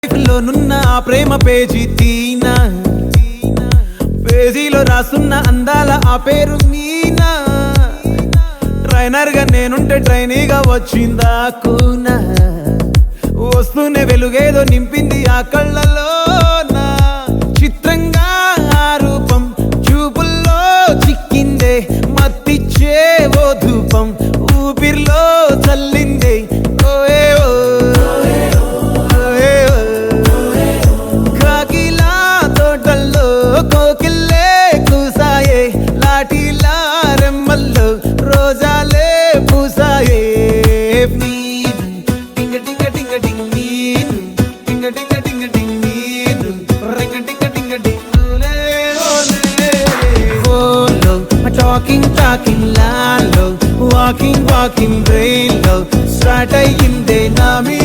లోనున్న ఆ ప్రేమ పేజీ తీనా, పేజీలో రాసున్న అందాల ఆ పేరు మీనా. ట్రైనర్ గా నేనుంటే ట్రైనీగా వచ్చిందా కూనా, వస్తూనే వెలుగేదో నింపింది ఆ కళ్ళలోనా. చిత్రంగా ఆ రూపం చూపుల్లో చిక్కిందే, మత్తిచ్చే ఓ ధూపం ఊపిరిలో చల్లిందే. కాకిలా తోటల్లో కోకిల్లే కూసాయే, లాఠీలా రెమ్మల్లో రోజాలే పూసాయే. టింగ టింగ టింగ టింగ్ నీరు, టింగ టింగ టింగ టింగ్ నీరు, రింగ టింగ టింగ టింగులే ఓలే. ఓలో టాకింగ్ టాకింగ్ లాలో, వాకింగ్ వాకింగ్ బ్రెయిన్ లో స్టార్ట్ అయ్యిందే నా మీ